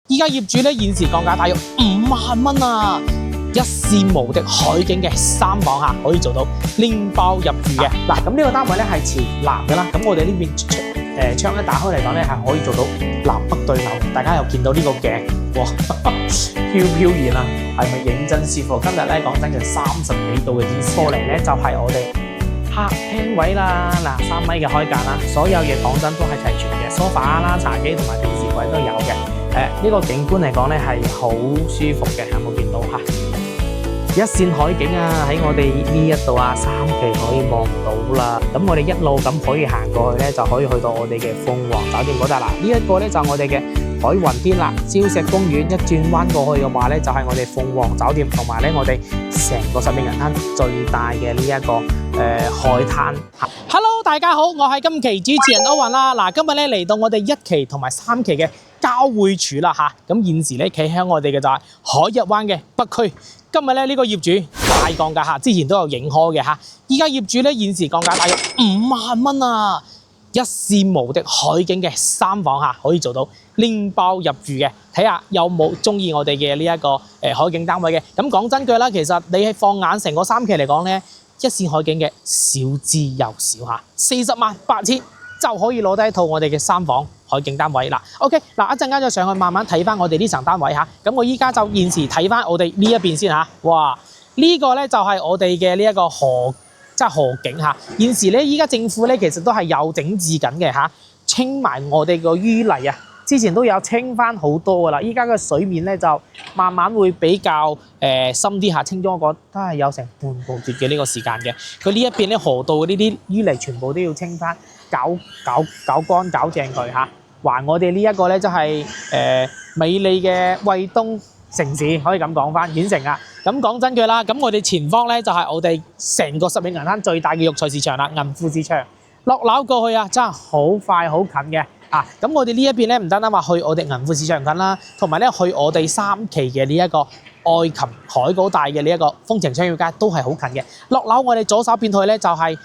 依家業主咧現時降價大約5萬蚊啊！一視無敵海景嘅3房客可以做到拎包入住嘅。嗱，咁呢個單位咧係朝南嘅啦。咁我哋呢邊窗一打開嚟講咧係可以做到南北對流。大家又見到呢個鏡，哇，飄然啊，係咪認真舒服？今日咧講真嘅30幾度嘅天氣，過嚟咧就係我哋客廳位啦。嗱，3米嘅開間啦，所有嘢講真都係齊全嘅，梳化啦、茶几同埋電視櫃都有嘅。呢個景觀嚟講咧係好舒服嘅，有冇見到嚇？一線海景啊，喺我哋呢一度啊，3期可以望到啦。咁我哋一路咁可以行過去咧，就可以去到我哋嘅鳳凰酒店嗰笪啦。呢一個咧就我哋嘅海雲天啦，礁石公園一轉彎過去嘅話咧，就係我哋鳳凰酒店，同埋咧我哋成個十名人灘最大嘅呢一個海灘。Hello， 大家好，我係今期主持人歐雲啦。嗱，今日咧嚟到我哋1期同埋3期嘅交匯處啦嚇。咁現時咧企喺我哋嘅就係海逸灣嘅北區。今日咧呢個業主大降價嚇，之前都有影開嘅嚇。依家業主咧現時降價大約5萬蚊啊！一視無敵海景嘅3房客可以做到拎包入住嘅。睇下有冇中意我哋嘅呢一個海景單位嘅。咁講真句啦，其實你係放眼成個3期嚟講咧，一線海景嘅少之又少嚇，408000就可以攞低一套我哋嘅3房海景單位啦。OK， 嗱，一陣間再上去慢慢睇翻我哋呢層單位嚇。咁我依家就現時睇翻我哋呢一邊先嚇。哇，呢個咧就係我哋嘅呢一個河景嚇。現時咧依家政府咧其實都係有整治緊嘅嚇，清埋我哋個淤泥啊。之前都有清翻好多噶啦，依家嘅水面咧就慢慢會比較深啲嚇，清咗我覺得都係有成半個月嘅呢個時間嘅。佢呢一邊咧河道呢啲淤泥全部都要清翻。搞乾搞正佢嚇，還我哋呢一個咧就係美麗嘅惠東城市，可以咁講翻縣城啊。咁講真句啦，咁我哋前方咧就係我哋成個十名銀灘最大嘅育才市場啦，銀富市場。落樓過去啊，真係好快好近嘅啊！咁我哋呢一邊咧唔單單話去我哋銀富市場近啦，同埋咧去我哋3期嘅呢一個愛琴海嗰帶嘅呢一個風情商業街都係好近嘅。落樓我哋左手邊去咧就係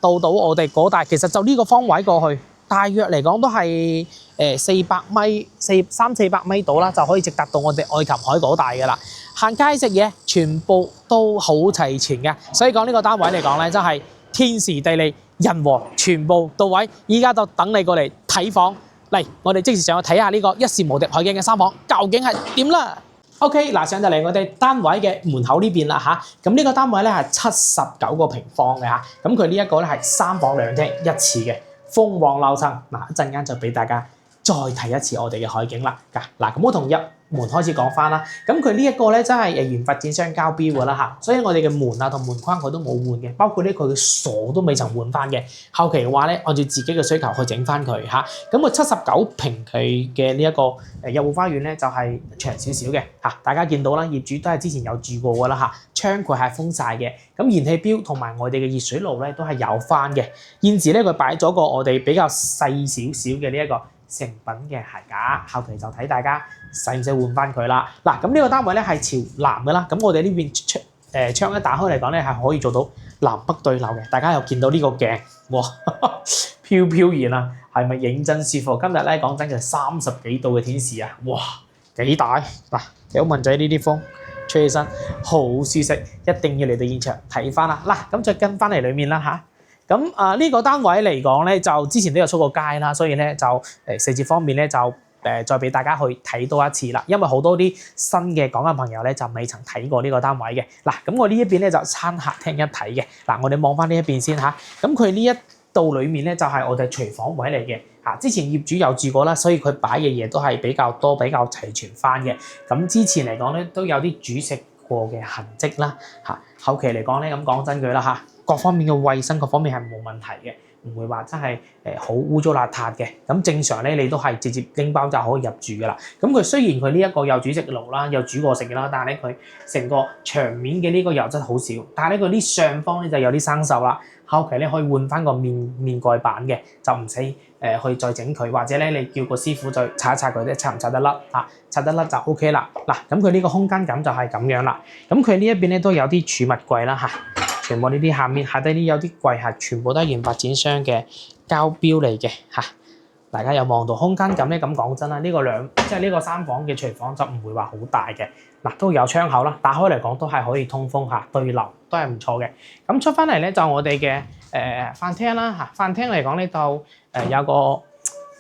到我哋嗰帶，其實就呢個方位過去，大約嚟講都係400米300-400米度啦，就可以直達到我哋愛琴海嗰帶嘅啦。行街食嘢全部都好齊全嘅，所以講呢個單位嚟講咧，真係天時地利人和全部到位。依家就等你過嚟睇房嚟，我哋即時上去睇下呢個一視無敵海景嘅3房究竟係點啦。OK， 嗱，上就嚟我哋單位嘅門口呢邊啦嚇。咁呢個單位咧係79個平方嘅嚇。咁佢呢一個咧係3房2廳1廁嘅鳳凰樓層。嗱，一陣間就俾大家再睇一次我哋嘅海景啦。嗱，咁我同入門開始講翻啦。咁佢呢一個咧真係原發展商交標㗎啦嚇，所以我哋嘅門啊同門框佢都冇換嘅，包括咧佢嘅鎖都未曾換翻嘅。後期嘅話咧，按照自己嘅需求去整翻佢嚇。咁佢79平佢嘅呢一個入戶花園咧就係長少少嘅嚇。大家見到啦，業主都係之前有住過㗎啦嚇，窗佢係封晒嘅。咁燃氣錶同埋我哋嘅熱水爐咧都係有翻嘅。現時咧佢擺咗個我哋比較細少少嘅呢一個成品嘅鞋架，後期就睇大家使唔使換翻佢啦。嗱，咁呢個單位咧係朝南嘅啦，咁我哋呢邊窗一打開嚟講咧係可以做到南北對流嘅。大家又見到呢個鏡，哇，飄然啊，係咪認真舒服？今日咧講真嘅30幾度嘅天氣啊，哇，幾大嗱！有蚊仔呢啲風吹起身好舒適，一定要嚟到現場睇翻啦。嗱，咁再跟翻嚟裡面啦嚇。咁呢個單位嚟講咧，就之前都有出過街啦，所以咧就細節方面咧就再俾大家去睇多一次啦。因為好多啲新嘅港人朋友咧就未曾睇過呢個單位嘅。嗱，咁我呢一邊咧就餐客廳一睇嘅。嗱，我哋望翻呢一邊先嚇。咁佢呢一度裡面咧就係我哋廚房位嚟嘅嚇。之前業主有住過啦，所以佢擺嘅嘢都係比較多、比較齊全翻嘅。咁之前嚟講咧都有啲煮食過嘅痕跡啦嚇。後期嚟講咧咁講真句啦嚇。各方面嘅衛生各方面係冇問題嘅，唔會話真係好污糟邋遢嘅。咁正常咧，你都係直接拎包就可以入住噶啦。咁佢雖然佢呢一個有煮食爐啦，有煮過食嘅啦，但係咧佢成個牆面嘅呢個油質好少，但係咧佢啲上方咧就有啲生鏽啦。後期咧可以換翻個面蓋板嘅，就唔使去再整佢，或者咧你叫個師傅再擦一擦佢咧，擦唔擦得甩啊？擦得甩就 OK 啦。嗱，咁佢呢個空間感就係咁樣啦。咁佢呢一邊咧都有啲儲物櫃啦嚇。全部呢啲下低啲有啲櫃係全部都係原發展商嘅膠標嚟嘅嚇。大家有望到空間感咧，咁講真啦，呢個呢個3房嘅廚房就唔會話好大嘅，嗱都有窗口啦，打開嚟講都係可以通風嚇，對流都係唔錯嘅。咁出翻嚟咧就我哋嘅飯廳啦嚇，飯廳嚟講咧就有個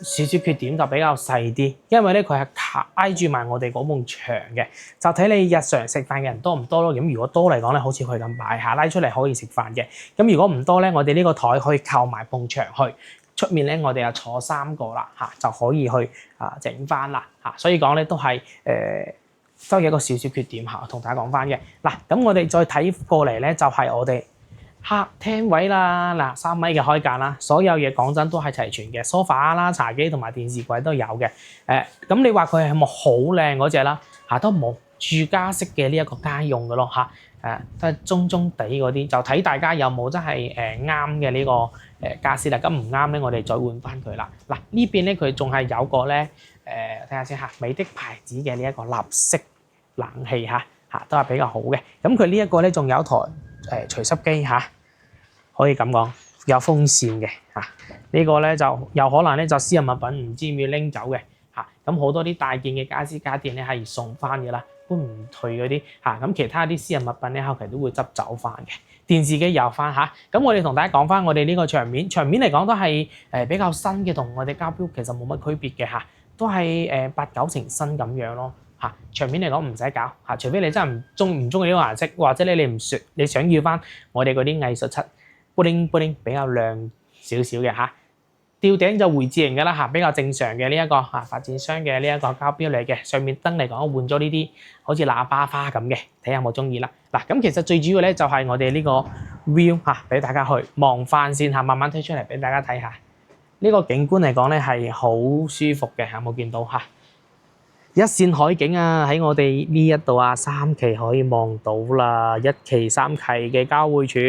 少少缺點就比較細啲，因為咧佢係挨住埋我哋嗰埲牆嘅，就睇你日常食飯嘅人多唔多咯。咁如果多嚟講咧，好似佢咁擺下拉出嚟可以食飯嘅。咁如果唔多咧，我哋呢個台可以靠埋埲牆去。出面咧，我哋又坐3個啦嚇，就可以去整翻啦嚇。所以講咧都係都有一個少少缺點嚇，同大家講翻嘅。嗱，咁我哋再睇過嚟咧，就係我哋客廳位啦，嗱3米嘅開間啦，所有嘢講真都係齊全嘅，梳化啦、茶几同埋電視櫃都有嘅。咁你話佢係咪好靚嗰隻啦？嚇都冇住家式嘅呢一個家用嘅咯嚇。都係中中地嗰啲，就睇大家有冇真係啱嘅呢個傢俬啦。咁唔啱咧，我哋再換翻佢啦。嗱呢邊咧佢仲係有個咧睇下先嚇，美的牌子嘅呢一個立式冷氣嚇都係比較好嘅。咁佢呢一個咧仲有一台除濕機嚇，可以咁講有風扇嘅嚇。呢個咧就有可能咧就私人物品唔知要唔要拎走嘅嚇。咁好多啲大件嘅家私家電咧係送翻嘅啦。搬唔退嗰啲嚇，咁其他啲私人物品咧後期都會執走翻嘅。電視機有翻嚇，咁我哋同大家講翻我哋呢個牆面嚟講都係比較新嘅，同我哋交標其實冇乜區別嘅嚇，都係8、9成新咁樣咯嚇。牆面嚟講唔使搞嚇，除非你真係唔中意呢個顏色，或者你想要翻我哋嗰啲藝術漆，bling 比較亮少少嘅嚇。吊頂就回字形嘅啦嚇，比較正常嘅呢一個嚇發展商嘅呢一個膠標嚟嘅。上面燈嚟講換咗呢啲好似喇叭花咁嘅，睇下有冇中意啦。嗱咁其實最主要咧就係我哋呢個 view 嚇，俾大家去望翻先嚇，慢慢推出嚟俾大家睇下。呢個景觀嚟講咧係好舒服嘅，有冇見到嚇？一線海景啊，喺我哋呢一度啊，3期可以望到啦，1期、3期嘅交匯處。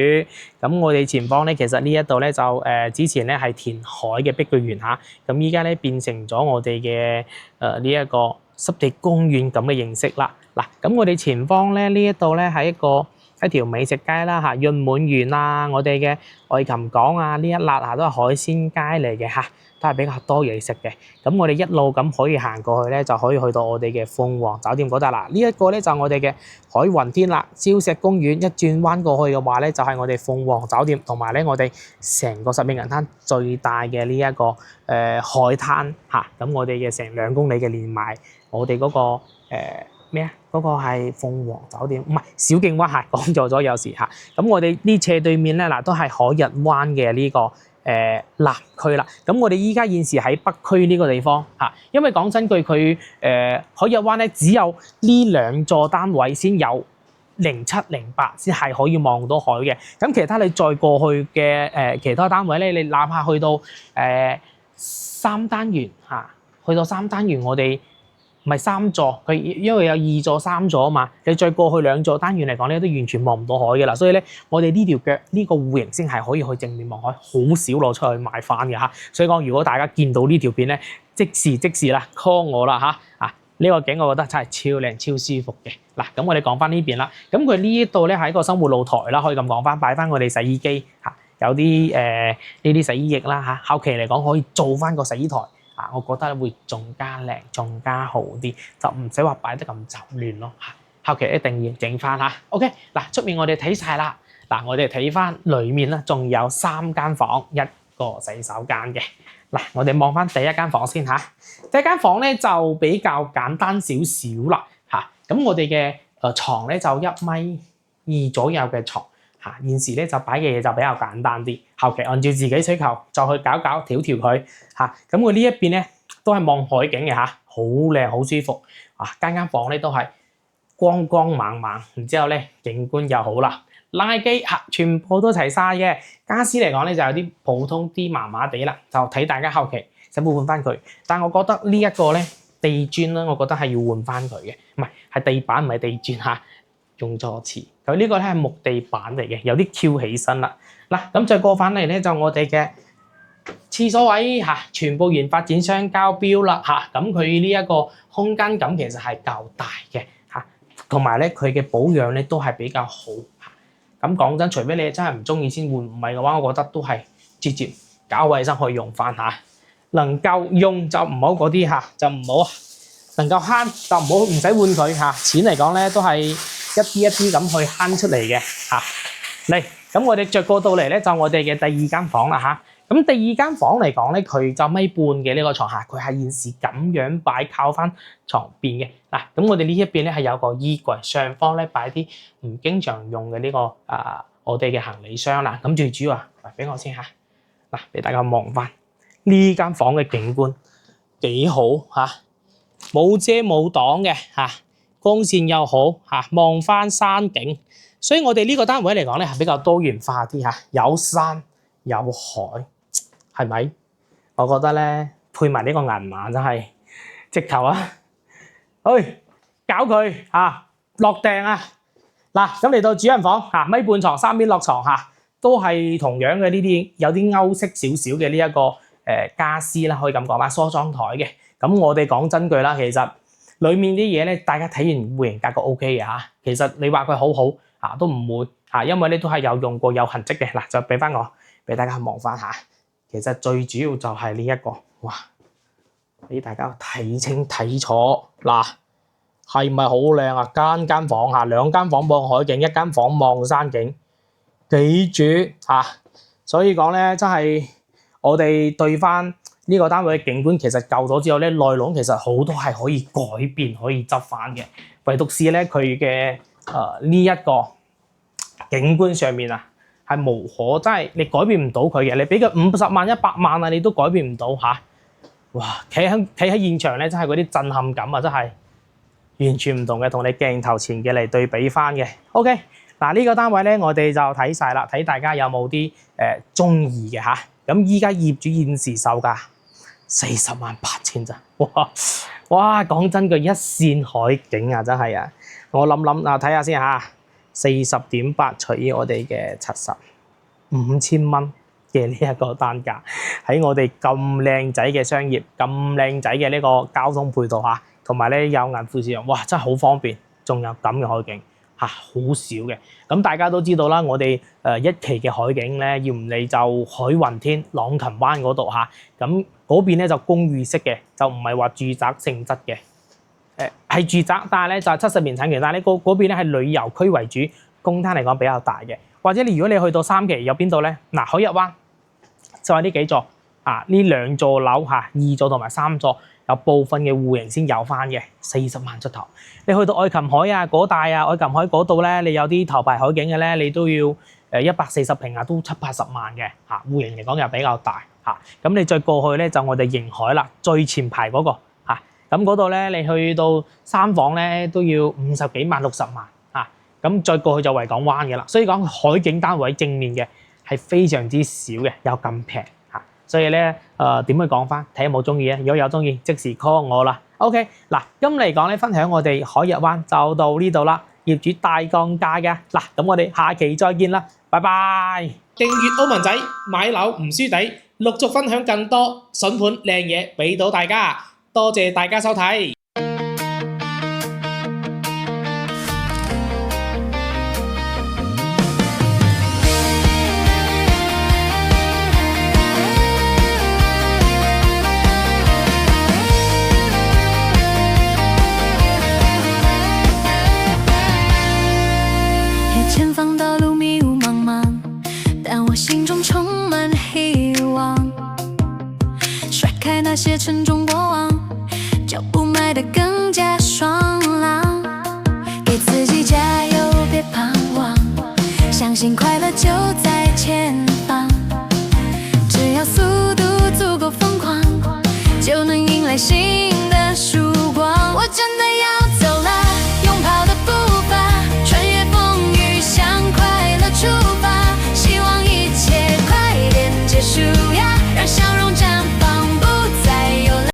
咁我哋前方咧，其實呢一度咧就之前咧係填海嘅碧桂園嚇，咁依家咧變成咗我哋嘅呢一個濕地公園咁嘅形式啦。嗱，咁我哋前方咧呢一度咧係一條美食街啦嚇，潤滿園啊，我哋嘅愛琴港啊，呢一笪啊都係海鮮街嚟嘅嚇。都係比較多嘢食嘅，咁我哋一路咁可以行過去咧，就可以去到我哋嘅鳳凰酒店嗰度啦。呢一個咧就係我哋嘅海雲天啦，礁石公園一轉彎過去嘅話咧，就係我哋鳳凰酒店，同埋咧我哋成個十面銀灘最大嘅呢一個海灘嚇。咁我哋嘅成2公里嘅連埋我哋嗰個咩啊？嗰個係鳳凰酒店，唔係小徑灣嚇，講錯咗有時嚇。咁我哋呢斜對面咧嗱，都係海逸灣嘅呢個南區啦。咁我哋依家現時喺北區呢個地方嚇，因為講真句佢海逸灣咧只有呢2座單位先有07、08先係可以望到海嘅。咁其他你再過去嘅其他單位咧，你哪怕去到3單元嚇，去到3單元我哋。唔係3座，佢因為有2座、3座啊嘛，你再過去2座單元嚟講咧，都完全望唔到海嘅啦。所以咧，我哋呢條腳呢個戶型先係可以去正面望海，好少攞出去賣翻嘅嚇。所以講，如果大家見到呢條片咧，即時啦 call 我啦嚇。呢個景我覺得真係超靚、超舒服嘅。嗱，咁我哋講翻呢邊啦。咁佢呢度咧係一個生活露台啦，可以咁講翻，擺翻我哋洗衣機嚇，有啲呢啲洗衣液啦嚇。後期嚟講可以做翻個洗衣台。我覺得會仲加靚、仲加好啲，就唔使話擺得咁雜亂咯嚇。後期一定要整翻嚇。OK，嗱出面我哋睇晒啦，嗱我哋睇翻裡面啦，仲有3間房、1個洗手間嘅。嗱，我哋望翻第一間房先嚇。第一間房咧就比較簡單少少啦嚇。咁我哋嘅牀咧就1.2米左右嘅床。現時咧就擺嘅嘢就比較簡單啲，後期按照自己需求再去搞調佢嚇。咁佢呢一邊咧都係望海景嘅嚇，好靚好舒服啊！間房咧都係光光猛猛，然之後咧景觀又好啦，冷氣機嚇全部都齊晒嘅。家私嚟講咧就有啲普通啲麻麻地啦，就睇大家後期使唔使換翻佢。但係我覺得呢一個咧地磚咧，我覺得係要換翻佢嘅，唔係地板唔係地磚嚇。用錯詞，佢呢個咧係木地板嚟嘅，有啲翹起身啦。嗱，咁再過翻嚟咧就我哋嘅廁所位嚇，全部原發展商交標啦嚇。咁佢呢一個空間感其實係夠大嘅嚇，同埋咧佢嘅保養咧都係比較好嚇。咁講真，除非你真係唔中意先換，唔係嘅話，我覺得都係直接搞衞生可以用翻嚇。能夠用就唔好嗰啲嚇，就唔好能夠慳就唔好唔使換佢嚇。錢嚟講咧都係一啲一啲咁去慳出嚟嘅嚇。嚟咁我哋着過到嚟咧就我哋嘅第二間房啦嚇。咁第二間房嚟講咧，佢就米半嘅呢個床下，佢係現時咁樣擺靠翻床邊嘅嗱。咁我哋呢一邊咧係有個衣櫃，上方咧擺啲唔經常用嘅呢個我哋嘅行李箱啦。咁最主要俾我先嚇嗱，俾大家望翻呢間房嘅景觀幾好嚇，冇遮冇擋嘅嚇，光線又好嚇，望翻山景，所以我哋呢個單位嚟講咧係比較多元化啲嚇，有山有海。係咪？我覺得咧配埋呢個銀碼真係直頭啊！去搞佢落訂啊！嗱，咁嚟到主人房米半床三邊落床都係同樣嘅呢啲有啲歐式少少嘅呢一個家私啦，可以咁講啦，梳妝台嘅。咁我哋講真句啦，其實裡面啲嘢咧，大家睇完戶型格局 OK 嘅嚇。其實你話佢好好都唔會因為咧都係有用過有痕跡嘅。嗱，就俾翻我俾大家望翻下。其實最主要就係呢一個，哇！俾大家睇清睇楚，嗱，係咪好靚啊？間房兩間房望海景，一間房望山景，幾絕所以講咧，真係我哋對翻呢個單位嘅景觀，其實舊咗之後咧，內籠其實好多係可以改變，可以執翻嘅。唯獨是咧佢嘅呢一個景觀上面係無可，真係你改變唔到佢嘅。你俾佢50萬、100萬你都改變唔到嚇。哇！企喺現場咧，真係嗰啲震撼感真係完全唔同嘅，同你鏡頭前嘅嚟對比翻嘅。OK，嗱呢個單位咧，我哋就睇晒啦，睇大家有冇啲中意嘅嚇。咁依家業主現時售價408000咋？哇！講真句，一線海景真係我諗睇下先嚇。40.8除以我哋嘅70，5000蚊嘅呢一個單價，喺我哋咁靚仔嘅商業、咁靚仔嘅呢個交通配套同埋咧有銀富士用，哇！真係好方便，仲有咁嘅海景好少嘅。咁大家都知道啦，我哋一期嘅海景咧，要唔嚟就海雲天、朗琴灣嗰度咁嗰邊咧就公寓式嘅，就唔係話住宅性質嘅。係住宅，但係咧就係70年產權，但係咧嗰邊咧係旅遊區為主，公攤嚟講比較大嘅。或者如果你去到3期有邊度咧？嗱，海逸灣就係呢幾座呢2座樓2座同埋3座有部分嘅戶型先有翻嘅，40萬出頭。你去到愛琴海嗰帶愛琴海嗰度咧，你有啲頭排海景嘅咧，你都要140平都70-80萬嘅戶型嚟講又比較大咁你再過去咧就我哋迎海啦，最前排嗰個。咁嗰度咧，你去到3房咧都要50幾萬、60萬咁再過去就維港灣嘅啦。所以講海景單位正面嘅係非常之少嘅，有咁平所以咧點去講翻？睇有冇中意啊？如果有中意，即時 call 我啦。OK， 嗱，今嚟講咧，分享我哋海逸灣就到呢度啦。業主大降價嘅嗱，咁我哋下期再見啦，拜拜！訂閱歐文仔買樓唔輸底，陸續分享更多筍盤靚嘢俾到大家。多謝大家收睇。前方道路迷雾茫茫，但我心中充滿希望。甩開那些沉重過往，腳步邁得更加爽朗。給自己加油，別彷徨，相信快樂就在前方。只要速度足夠瘋狂，就能迎來幸福。